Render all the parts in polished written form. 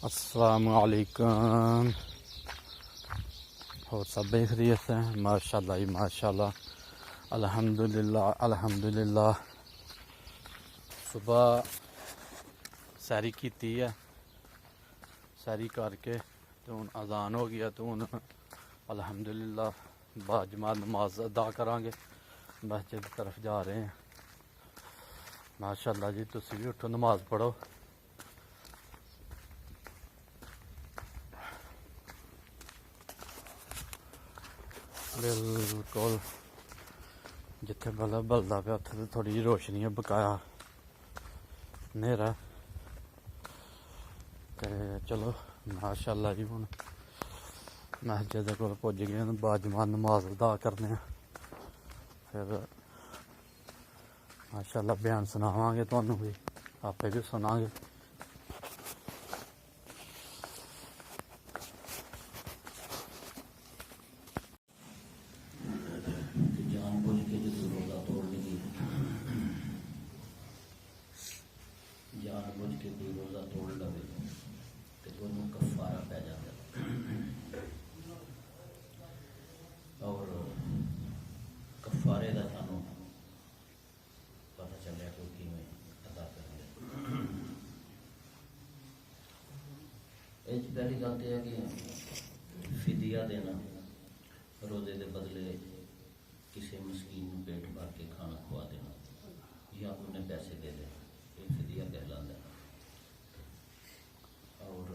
السلام علیکم، اور سب خیریت سے ہیں؟ ماشاءاللہ جی ماشاءاللہ، الحمدللہ الحمدللہ۔ صبح سیری کیتی ہے، سیری کر کے تو ہن اذان ہو گیا، تو ہن الحمدللہ با جماعت نماز ادا کریں گے، مسجد کی طرف جا رہے ہیں۔ ماشاءاللہ جی، تسی بھی اٹھو نماز پڑھو۔ بالکل جتھے بلب بلدا پیا اتھے تو تھوڑی جی روشنی ہے، بقایا نیرا تے چلو ماشاءاللہ جی۔ ہن مسجد کول پہنچ گئے، با جماعت نماز ادا کرنے ہیں، پھر ماشاءاللہ بیان سناواں گے تانوں بھی، آپے بھی سناں گے۔ جان بوجھ کے جو روزہ توڑ لگی، جان بوجھ کے کوئی روزہ توڑ لے تو انہوں کفارہ پہ جاتا ہے، اور کفارے کا سانوں پتہ چلیا کہ کیویں ادا کرنا۔ پہلی گل تو ہے کہ فدیہ دینا، روزے کے بدلے کسی مسکین کو پیٹ بھر کے کھانا کھوا دینا یا انہیں پیسے دے دینا، یہ فدیہ کہلاتا ہے۔ اور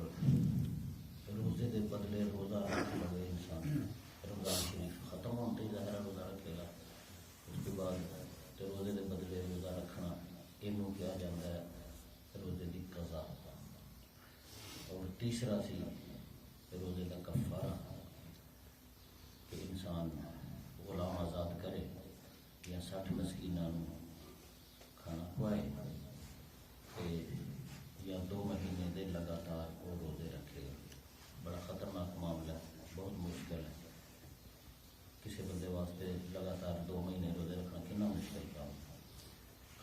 روزے کے بدلے روزہ رکھ لے انسان، رمضان شریف ختم ہوتے ہی ظاہر روزہ رکھے گا، اس کے بعد تو روزے کے بدلے روزہ رکھنا یہ کہا جاتا ہے روزے کی قضا۔ اور تیسرا سی روزے کا کفارہ، کہ انسان غلام آزاد کرے یا 60 مسکینوں کھانا کھوائے، یا 2 مہینے دے لگاتار وہ روزے رکھے گا۔ بڑا خطرناک معاملہ ہے، بہت مشکل ہے کسی بندے واسطے لگاتار 2 مہینے روزے رکھنا کتنا مشکل کام،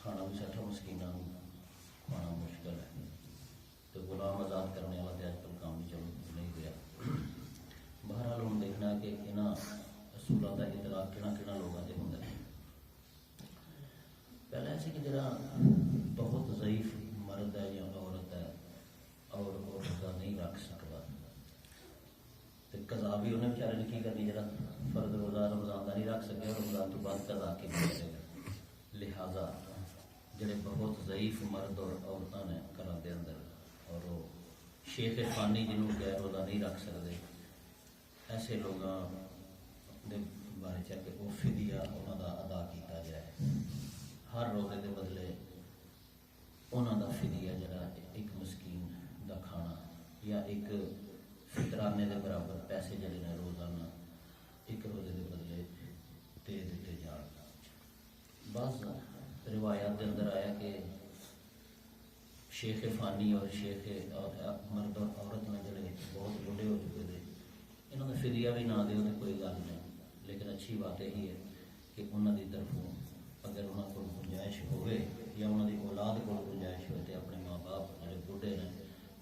کھانا بھی 60 مسکینوں کھانا مشکل ہے، تو غلام آزاد کرنے والا تو آج کل کام بھی چلو نہیں گیا۔ بہرحال ہم دیکھنا ہے کہ یہاں اصولوں کا اطلاق کہنا لوگوں کے ہوں۔ پہلے ایسے کہ جڑا بہت ضعیف مرد ہے یا عورت ہے اور وہ روزہ نہیں رکھ سکتا، تو قضا بھی انہیں بیچارے نے کی کرنی، جڑا فرض روزہ رمضان کا نہیں رکھ سکے اور رمضان تو بعد قضا کی کرے گا۔ لہٰذا جڑے بہت ضعیف مرد اور عورتیں نے گھروں کے اندر، اور وہ شیخ فانی جنہوں کہ روزہ نہیں رکھ سکتے، ایسے لوگوں کے بارے چاہ کہ وہ فدیہ انہوں کا ادا کیتا جائے۔ ہر روزے کے بدلے انہوں کا فدیہ جڑا ایک مسکین کا کھانا یا ایک فطرانے کے برابر پیسے جڑے نے روزانہ ایک روزے کے بدلے دے دیتے جان۔ بعض روایات کے اندر آیا کہ شیخ فانی اور شیخ مرد اور عورت میں جڑے بہت بوڑھے ہو چکے تھے، انہوں نے فدیہ بھی نہ دے تو کوئی گل نہیں، لیکن اچھی بات یہی ہے کہ انہوں کی طرفوں اگر انہوں کو گنجائش ہوئے یا انہوں کی اولاد کو گنجائش ہوئے تو اپنے ماں باپ جڑے بوڑھے نے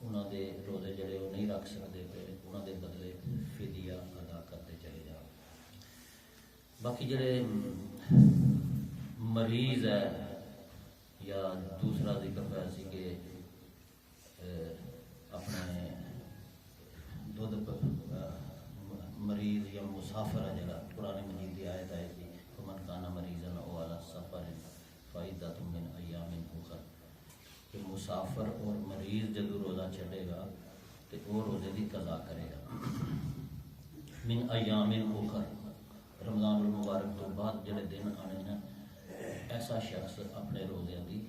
انہوں کے روزے جڑے وہ نہیں رکھ سکتے پہ انہوں کے بدلے فدیہ ادا کرتے چلے جاؤ۔ باقی جڑے مریض ہے یا دوسرا ذکر ہوا سی کہ اپنے دودھ مریض یا مسافر ہے، جڑا قرآن مجید کی آیت آئی تھی فمن کان مریضا او علی سفر فعدۃ من ایام اخر، کہ مسافر اور مریض جدو روزہ چھڈے گا تو وہ روزے کی قضا کرے گا۔ من ایام اخر، رمضان المبارک تو بعد جڑے دن آنے ہیں، ایسا شخص اپنے روزے کی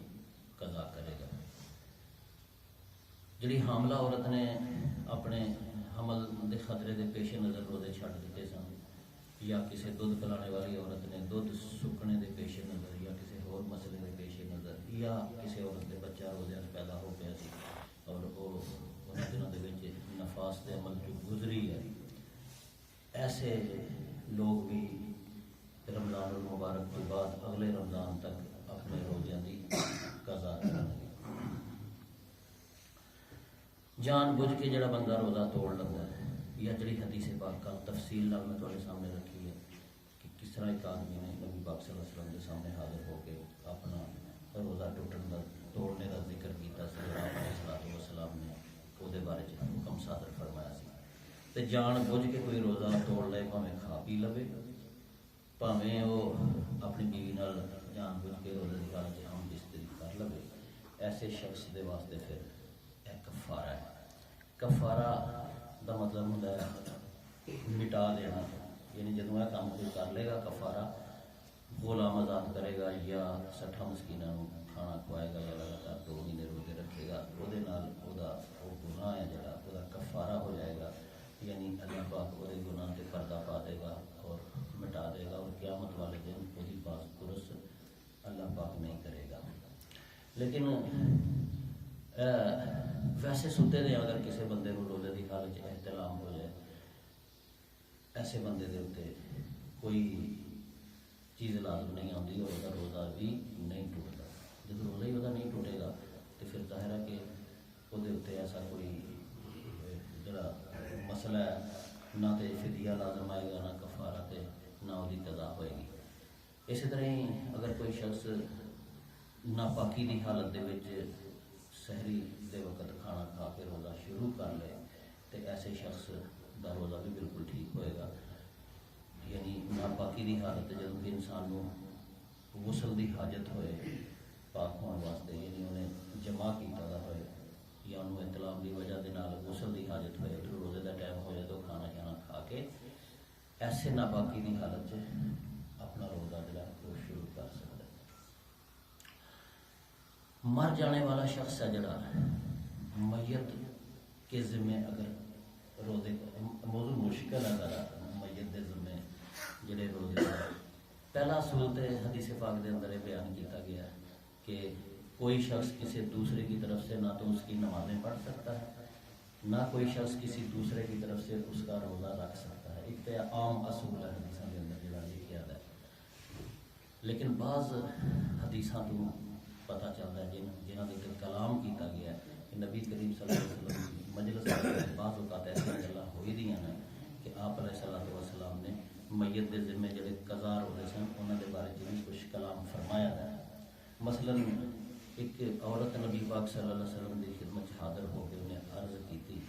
قضا کرے گا۔ جڑی حاملہ عورت نے اپنے حمل کے خطرے کے پیش نظر روزے چھڈ دیتے سن، یا کسی دودھ پلانے والی عورت نے دودھ سکنے کے پیش نظر یا کسی اور مسئلے کے پیش نظر، یا کسی عورت کے بچہ روزے پیدا ہو گیا سی اور وہ ان دنوں کے نفاس کے عمل جو گزری ہے، ایسے لوگ بھی رمضان المبارک کے بعد اگلے رمضان تک اپنے روزے کی قضا کریں گے۔ جان بوجھ کے جڑا بندہ روزہ توڑ لیتا ہے، یا جڑی حدیث پاک کا تفصیل نال میں تھوڑے سامنے رکھی ہے کہ کس طرح ایک آدمی نے نبی پاک صلی اللہ علیہ وسلم کے سامنے حاضر ہو کے اپنا روزہ توڑنے کا ذکر کیتا سی، اور آپ علیہ السلام نے وہ بارے حکم صادر فرمایا سی۔ تے جان بوجھ کے کوئی روزہ توڑ لے، بھاویں کھا پی لوے، بھاویں وہ اپنی بیوی نال جان بوجھ کے روزے کی حالت میں ہم بستری کر لوے، ایسے شخص دے واسطے پھر ایک کفارہ ہے۔ کفارہ دا مطلب ہوتا ہے مٹا دینا، یعنی جدوں یہ کام کوئی کر لے گا کفارہ، غلام آزاد کرے گا یا 60 مسکیناں نوں کھانا کھوائے گا، یا لگاتار 2 مہینے روزے رکھے گا، وہ گناہ ہے جڑا وہ کفارہ ہو جائے گا، یعنی اللہ پاک وہ گناہ تے پردہ پا دے گا اور مٹا دے گا، اور قیامت والے دن وہی باز پرس اللہ پاک نہیں کرے گا۔ لیکن ویسے ستے دے اگر کسی بندے کو روزے کی حالت احتلام ہو جائے، ایسے بندے دے اتنے کوئی چیز لازم نہیں آتی اور وہ روزہ بھی نہیں ٹوٹتا۔ جب روزہ ہی وہ نہیں ٹوٹے گا تو پھر ظاہر ہے کہ وہ ایسا کوئی جڑا مسئلہ ہے، نہ تو فدیہ لازم آئے گا، نہ کفارہ تے نہ وہ قضا ہوئے گی۔ اسی طرح ہی اگر کوئی شخص ناپاکی کی حالت دے وچ سحری دے وقت کھانا کھا کے روزہ شروع کر لے تو ایسے شخص کا روزہ بھی بالکل ٹھیک ہوئے گا۔ یعنی ناپاکی کی حالت جب کہ انسان کو غسل کی حاجت ہوئے پاک ہونے واسطے، یعنی انہیں جمع کیا ہوئے یا انہوں اطلاع کی وجہ کے غسل کی حاجت ہوئے تو روزے کا ٹائم ہو جائے تو کھانا شانا کھا کے ایسے ناپاکی کی حالت اپنا روزہ جڑا وہ شروع کر سکتا ہے۔ مر جانے والا شخص ہے جڑا میت کے ذمے اگر روزے موضوع مشکل ہے، میت کے ذمے جڑے روزے پہلا اصول تے حدیث پاک دے اندر بیان کیتا گیا ہے کہ کوئی شخص کسی دوسرے کی طرف سے نہ تو اس کی نمازیں پڑھ سکتا ہے، نہ کوئی شخص کسی دوسرے کی طرف سے اس کا روزہ رکھ سکتا ہے۔ ایک تو عام اصول ہے حدیثوں کے اندر جڑا لکھا ہے، لیکن بعض حدیثاں تو پتہ چلتا ہے جنہاں کے کلام کیتا گیا ہے کہ نبی کریم صلی اللہ علیہ وسلم کی مجلس میں بعض اوقات ایسی گلاں ہوئی دیاں ہیں کہ آپ علیہ السلام نے میت کے ذمے جڑے قضا روزے سن انہوں کے بارے میں کچھ کلام فرمایا ہے۔ مثلاً ایک عورت نبی پاک صلی اللہ علیہ وسلم کی خدمت حاضر ہو کے انہیں عرض کی تھی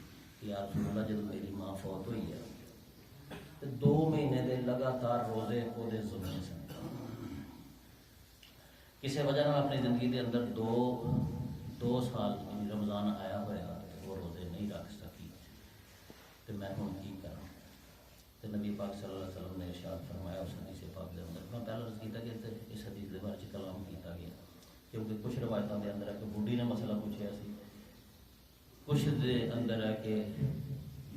کہ یا رسول اللہ جب میری ماں فوت ہوئی ہے تو 2 مہینے دے لگاتار روزے وہ ذمے سن، کسی وجہ نال اپنی زندگی کے اندر دو سال رمضان آیا ہوا وہ روزے نہیں رکھ سکی، تو میں ہوں کی کروں؟ تو نبی پاک صلی اللہ علیہ وسلم نے ارشاد فرمایا اس حدیث پاک کے اندر، میں پہلے عرض کیا کہ اس حدیث کے بارے کلام کیتا گیا کیونکہ کچھ روایتوں کے اندر ہے کہ بوڑھی نے مسئلہ پوچھا سی، کچھ دے اندر ہے کہ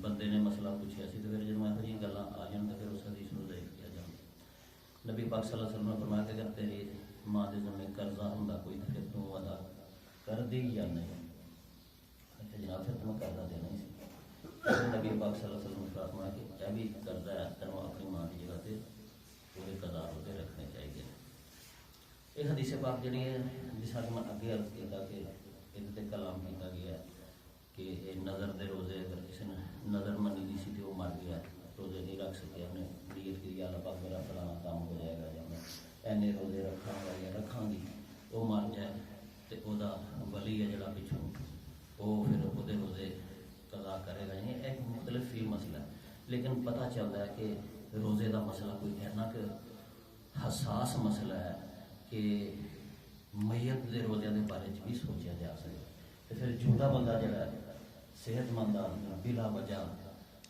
بندے نے مسئلہ پوچھا سی، تو پھر جب یہ گلاں آ جان تو پھر اس حدیث کو ضعیف کیا جائے۔ نبی پاک صلی اللہ علیہ وسلم نے فرمایا کہ اگر تیری ماں کے ذمے قرضہ ہوں کوئی تو پھر تو ادا کر دی یا نہیں؟ جناب پھر تمہیں قرضہ دینا ہی سی۔ نبی پاک صلی اللہ علیہ وسلم نے فرمایا کہ یہ بھی قرضہ ہے، تینوں اپنی ماں کی جگہ سے پورے قضا روزے رکھنے چاہیے۔ یہ حدیث پاک جڑی ہے جس طرح میں اگے عرض کیا کہ یہ کلام کیا گیا ہے کہ نظر دے روزے اگر کسی نے نظر منی دی سی تو وہ مر گیا، روزے نہیں رکھ سکے، ہم نے نیت کی اللہ پاک میرا فلانا کام ہو جائے گا یا میں اینے روزے رکھاں گا یا رکھاں گی، وہ مر جائے تو وہ ولی ہے جڑا پچھوں وہ پھر وہ روزے قضا کرے گا۔ یعنی ایک مختلف فی مسئلہ ہے، لیکن پتہ چلتا ہے کہ روزے کا مسئلہ کوئی ایسا کہ حساس مسئلہ ہے کہ میت کے روزے کے بارے بھی سوچا جا سکے۔ تو پھر جھوٹا بندہ جڑا ہے صحت مند آدمی بلا وجہ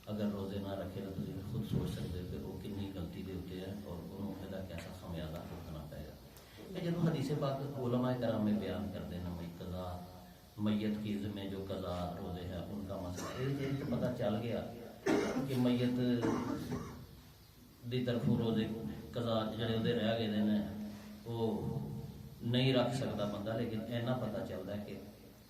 اگر روزے نہ رکھے تو تم خود سوچ سکتے کہ وہ کنی غلطی کے اتنے ہے اور انہوں یہ کیسا خمیازہ بھگتنا پائے گا۔ یہ جب حدیث پاک علماء کرام میں بیان کرتے ہیں قضا میت کی ذمہ جو قضا روزے ہیں ان کا مسئلہ یہ تو پتہ چل گیا کہ میت دی طرف روزے قضا جڑے وہ رہ گئے ہیں وہ نہیں رکھ سکتا بندہ، لیکن اینا پتہ چلتا ہے کہ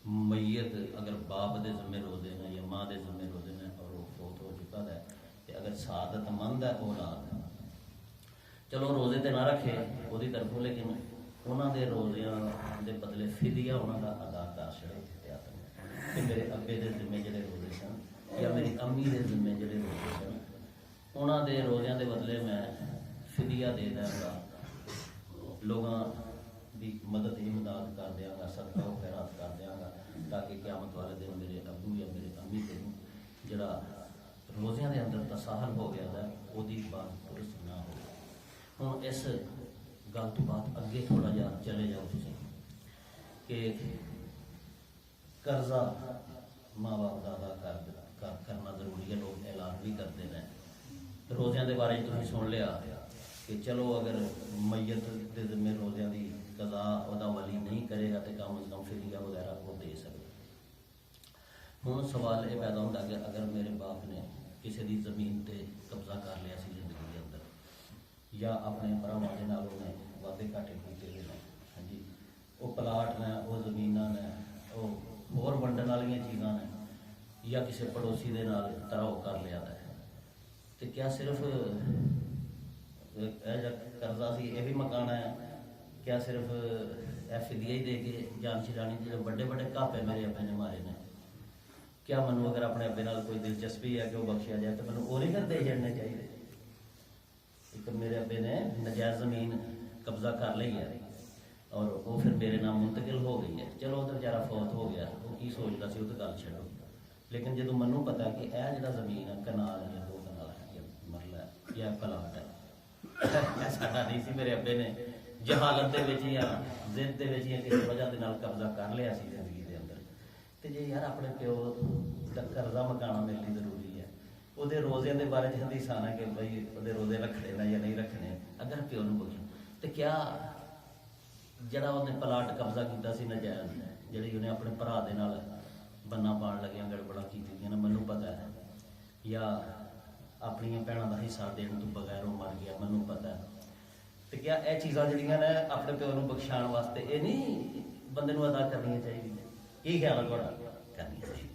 میت اگر باپ دے ذمہ روزے ہیں یا ماں دے ذمہ روزے ہیں اور وہ فوت ہو چکا ہے کہ اگر سعادت مند ہے اولاد چلو روزے تے نہ رکھے وہ طرفوں، لیکن انہوں دے روزیاں دے بدلے فدیہ انہوں کا ادا کر چھڑے احتیاط میں۔ کہ میرے ابے دے ذمے جڑے روزے سن یا میری امی دے ذمے جڑے روزے سن انہاں دے روزیاں دے بدلے میں فدیہ دے داں گا، لوگاں دی مدد امداد کر دیاں گا، صدقہ و خیرات کر دیاں گا، تاکہ قیامت والے دن میرے ابو یا میرے امی تے جڑا روزیاں دے اندر تساہل ہو گیا ہے وہ دی بات درست نہ ہو۔ ہن اس گل تو بعد اگے تھوڑا جا چلے جاؤ تسی کہ قرضہ ماں باپ کا ادا کرنا ضروری ہے، لوگ اعلان بھی کرتے ہیں۔ روزیاں دے بارے تسی سن لیا کہ چلو اگر میت دے ذمے روزیاں دی قضا ادا ولی نہیں کرے گا تو کم از کم فدیہ وغیرہ وہ دے سکے۔ ہوں سوال یہ پیدا ہوتا کہ اگر میرے باپ نے کسی دی زمین تے قبضہ کر لیا سی زندگی کے اندر یا اپنے بھراواں دے نال نے وعدے گھاٹے کیتے ہوئے ہیں، ہاں جی، وہ پلاٹ نے، وہ زمیناں نے، وہ ہور ونڈن والی چیزاں نے، یا کسی پڑوسی دے نال تراؤ کر لیا ہے، تو کیا صرف قرضہ سی یہ بھی مکانا ہے؟ کیا صرف فدیہ ہی دے کے جان چھڑانی؟ جو بڑے بڑے کاپے میرے ابے نے مارے نے، کیا منو اگر اپنے ابے نال کوئی دلچسپی ہے کہ وہ بخشیا جائے تو منو وہ نہیں کر دے چڑنے چاہیے؟ ایک میرے ابے نے نجائز زمین قبضہ کر لی ہے اور وہ پھر میرے نام منتقل ہو گئی ہے، چلو ادھر بیچارہ فوت ہو گیا، وہ کی سوچتا سی وہ تو گل چھڈو، لیکن جدو منو پتا کہ یہ جڑا زمین ہے کنال یا 2 کنال ہے یا مرلہ ہے یا پلاٹ ہے، ساڈا نہیں سی، میرے ابے نے جہالت دے وچ یا ضد دے وچ یا کسی وجہ دے نال قبضہ کر لیا سی زندگی دے اندر، تے جے یار اپنے پیو دا قرضہ مکانا میرے لیے ضروری ہے، وہ روزے دے بارے حدیث آنا کہ بھائی وہ روزے رکھنے نا یا نہیں رکھنے، اگر پیو نو پوچھو تو کیا جڑا انہیں پلاٹ قبضہ کیتا سی نجائز جڑی انہیں اپنے بھرا دے نال بننا پان لگیاں گڑبڑا کیتیاں مینوں پتہ ہے، یا اپنی بھیناں دا حصہ دین تو بغیر وہ مر گیا مینوں پتہ ہے، تو کیا یہ چیزاں جڑیاں نے اپنے پیو نو بخشان واسطے یہ نہیں بندے نو ادا کرنی چاہیے؟ یہ خیال ہے تھوڑا؟ کرنی چاہیے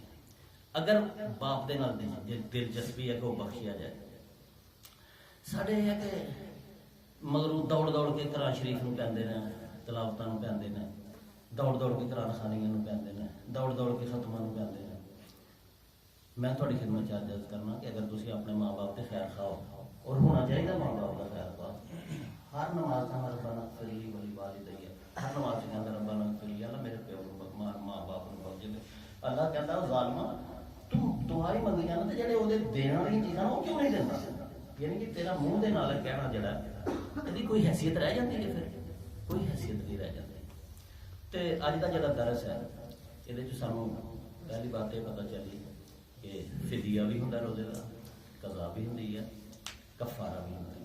اگر باپ دے نال دلچسپی ہے کہ وہ بخشیا جائے۔ ساڈے یہ ہے کہ مگروں دوڑ دوڑ کے قرآن شریف نو پہنتے ہیں، تلاوتاں نو پہنتے ہیں، دوڑ دوڑ کے قرآن خوانیاں نو پہنتے ہیں، دوڑ دوڑ کے ختماں نو پہنتے ہیں۔ میں تھوڑی خدمت عرض کرنا کہ اگر تسی اپنے ماں باپ تے خیر خواہ اور ہونا چاہیے ماں باپ کا خیر خواہ، ہر نماز کا ربنا اغفر لی ولی والدی، ہر نماز کے اندر ربنا اغفر لی، اللہ میرے پیو نو ماں باپ نو بخش دے۔ اللہ کہتا ہے ظالما تم دعائی منگی جانا تے جڑے اودے دین والی چیزاں وہ کیوں نہیں دیندا؟ یعنی کہ تیرا منہ دے نال کہنا جڑا یہ کوئی حیثیت رہ جاتی ہے؟ پھر کوئی حیثیت نہیں رہ جاتی۔ تے اج دا جڑا درس ہے یہ سانوں پہلی بات یہ پتہ چلی کہ فدیہ بھی ہوندا روزے دا، قضا بھی ہوندی ہے، کفارہ بھی ہوندا ہے۔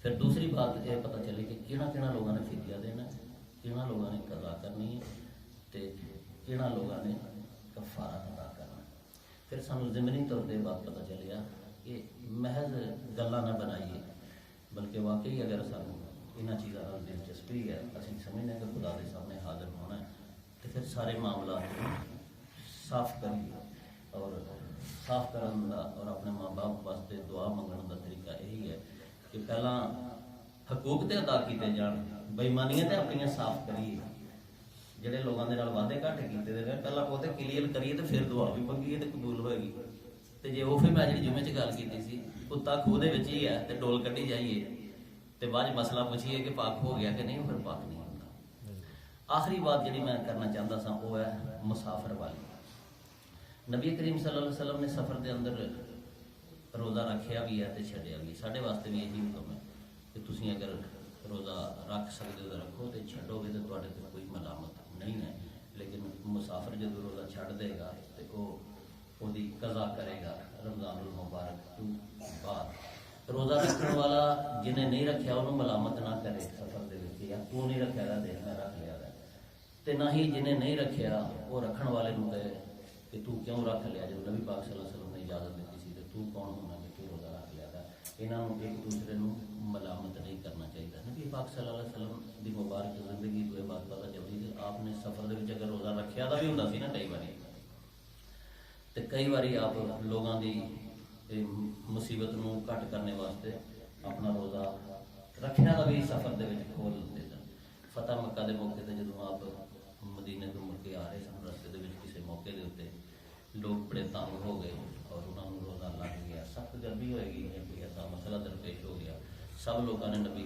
پھر دوسری بات یہ پتہ چلی کہ کہڑا کہڑا لوگوں نے فدیہ دینا ہے، کہڑا لوگوں نے قضا کرنی ہے، تے کہڑا لوگوں نے کفارہ ادا کرنا ہے۔ پھر سانوں ضمنی طور پہ بات پتہ چلیا کہ محض گلاں نہ بنائیے بلکہ واقعی اگر سانوں انہاں چیزاں نال دلچسپی ہے، اسی سمجھنے کہ خدا کے سامنے حاضر ہونا ہے، تو پھر سارے معاملات صاف کریے اور صاف کرن دا اور اپنے ماں باپ واسطے دعا منگن دا طریقہ یہی ہے کہ پہلا حقوق تے ادا کیتے جان، بےمانیاں تے اپنیاں صاف کریے، جڑے لوگوں کے وعدے گھاٹے کیتے ہیں پہلا وہ تے کلیئر کریے تو پھر دعا بھی منگیے تو قبول ہوئے گی۔ تو جی وہ پھر میں جی جمعے گل کی سی کتا خوہ دے وچ ہی ہے تو ڈول کڈی جائیے تو بعد مسئلہ پوچھیے کہ پاک ہو گیا کہ نہیں، پھر پاک نہیں ہوتا۔ آخری بات جڑی میں کرنا چاہتا سا وہ ہے مسافر والی۔ نبی کریم صلی اللہ علیہ وسلم نے سفر دے اندر روزہ رکھیا بھی ہے تو چھڈیا بھی، ساڈے واسطے بھی یہی حکم ہے کہ تسی اگر روزہ رکھ سکتے ہو تو رکھو، تو چھڈو گے تو تواڈے تے کوئی ملامت نہیں ہے، لیکن مسافر جب روزہ چھڈ دے گا تو وہ قضا کرے گا رمضان المبارک تو بعد۔ روزہ رکھنے والا جنہیں نہیں رکھیا انہوں ملامت نہ کرے سفر دے وچ یا تو نہیں رکھیا گا دیکھ میں رکھ لیا گا، تے نہ ہی جنہیں نہیں رکھیا وہ رکھن والے نوں کہے کہ تو کیوں رکھ لیا، جب نبی پاک صلی اللہ علیہ وسلم نے اجازت دیتی سی تو کون ہونا کہ تو روزہ رکھ لیا گا۔ انہاں نوں ایک دوسرے نوں ملامت نہیں کرنا چاہیے۔ نبی پاک صلی اللہ علیہ وسلم دی مبارک زندگی تو یہ بات پتہ چلتی کہ آپ نے سفر دے وچ اگر روزہ رکھیا دا بھی ہوندا سی نا کئی باری، تے کئی باری آپ لوگاں دی مصیبت نو گھٹ کرنے واسطے اپنا روزہ رکھیا دا بھی سفر دے وچ کھول دیتے سن۔ فتح مکہ دے موقع تے جدوں آپ ਮਦੀਨੇ ਤੋਂ ਮੁੜ ਕੇ ਆ ਰਹੇ ਸਨ, ਰਸਤੇ ਦੇ ਵਿੱਚ ਕਿਸੇ ਮੌਕੇ ਦੇ ਉੱਤੇ ਲੋਕ ਬੜੇ ਤੰਗ ਹੋ ਗਏ ਔਰ ਉਹਨਾਂ ਨੂੰ ਰੋਜ਼ਾ ਲੱਗ ਗਿਆ। ਸਖਤ ਗਰਮੀ ਹੋਏਗੀ ਜਾਂ ਕੋਈ ਐਸਾ ਮਸਲਾ ਦਰਪੇਸ਼ ਹੋ ਗਿਆ। ਸਭ ਲੋਕਾਂ ਨੇ ਨਬੀ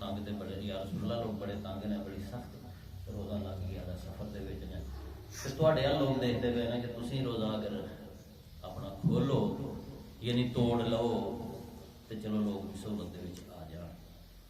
ਤੰਗ ਤੇ ਬੜੇ, ਯਾ ਰਸੂਲullah ਲੋਕ ਬੜੇ ਤੰਗ ਨੇ, ਬੜੀ ਸਖਤ ਰੋਜ਼ਾ ਲੱਗ ਗਿਆ ਦਾ ਸਫ਼ਰ ਦੇ ਵਿੱਚ ਨੇ। ਤੇ ਤੁਹਾਡੇ ਆ ਲੋਕ ਦੇਖਦੇ ਪਏ ਨੇ ਕਿ ਤੁਸੀਂ ਰੋਜ਼ਾ ਅਗਰ ਆਪਣਾ ਖੋਲੋ ਯਾਨੀ ਤੋੜ ਲਓ ਤੇ ਚਲੋ ਲੋਕ ਸਹੂਲਤ ਦੇ ਵਿੱਚ ਆ ਜਾਣ।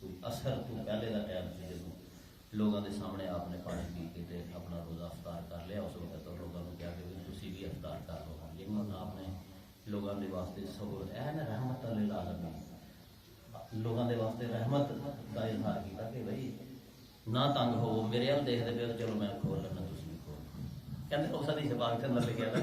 ਕੋਈ ਅਸਰ ਤੋਂ ਪਹਿਲੇ ਦਾ ਟਾਈਮ ਸੀ ਜਦੋਂ ਲੋਕਾਂ ਦੇ ਸਾਹਮਣੇ ਆਪਨੇ ਪਾਣੀ ਪੀ ਕੇ ਤੇ ਆਪਣਾ ਰੋਜ਼ਾ ਅਫਤਾਰ ਕਰ ਲਿਆ। ਉਸ ਵਕਤ ਤੋਂ ਲੋਕਾਂ ਨੂੰ ਕਿਹਾ ਕਿ ਵੀ ਤੁਸੀਂ ਵੀ ਅਫਤਾਰ ਕਰ ਲਓ। ਲੇਕਿਨ ਆਪਨੇ ਲੋਕਾਂ ਦੇ ਵਾਸਤੇ ਸਹੂਲਤ ਐਨ ਰਹਿਮਤ ਲਿਲ ਆਲਮੀਨ, ਲੋਕਾਂ ਦੇ ਵਾਸਤੇ ਰਹਿਮਤ ਦਾ ਇਜ਼ਹਾਰ ਕੀਤਾ ਕਿ ਬਈ ਨਾ ਤੰਗ ਹੋਵੋ, ਮੇਰੇ ਵੱਲ ਦੇਖਦੇ ਪਏ ਹੋ ਚਲੋ ਮੈਂ ਖੋਲ ਲੈਣਾ, ਤੁਸੀਂ ਵੀ ਖੋਲ। ਕਹਿੰਦੇ ਉਸ ਹਦੀਸ ਪਾਕ ਦੇ ਅੰਦਰ ਲਿਖਿਆ ਹੈ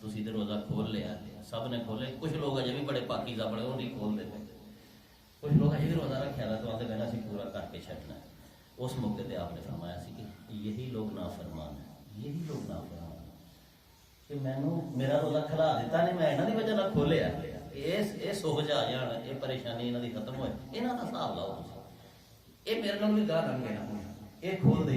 ਤੁਸੀਂ ਤੇ ਰੋਜ਼ਾ ਖੋਲ ਲਿਆ। ਸਭ ਨੇ ਖੋਲੇ, ਕੁਝ ਲੋਕ ਅਜੇ ਵੀ ਬੜੇ ਪਾਕੀਜ਼ਾ ਬੜੇ ਉਹ ਨਹੀਂ ਖੋਲਦੇ ਪਏ, ਕੁਝ ਲੋਕ ਅਜੇ ਵੀ ਰੋਜ਼ਾ ਰੱਖਿਆ ਦਾ ਤੋਂ ਆਂਦੇ ਕਹਿੰਦਾ ਅਸੀਂ ਪੂਰਾ ਕਰਕੇ ਛੱਡਣਾ। ਉਸ ਮੌਕੇ ਤੇ ਆਪਨੇ ਫਰਮਾਇਆ ਸੀ ਕਿ ਯਹੀ ਲੋਕ ਨਾਫਰਮਾਨ ਹੈ, ਯਹੀ ਲੋਕ ਨਾਫਰਮਾਨ ਹੈ ਕਿ ਮੈਨੂੰ ਮੇਰਾ ਰੋਜ਼ਾ ਖਿਲਾ ਦਿੱਤਾ ਨਹੀਂ, ਮੈਂ ਇਹਨਾਂ ਦੀ ਵਜ੍ਹਾ ਨਾਲ ਖੋਲਿਆ। ਇਹ ਸੋਚ ਆ ਜਾਣ, ਇਹ ਪਰੇਸ਼ਾਨੀ ਇਹਨਾਂ ਦੀ ਖਤਮ ਹੋਏ, ਇਹਨਾਂ ਦਾ ਹਿਸਾਬ ਲਾਓ ਤੁਸੀਂ। ਇਹ ਮੇਰੇ ਨਾਲ ਵੀ ਗਾਹ ਲੰਘ ਗਿਆ, ਇਹ ਖੋਲ ਦੇ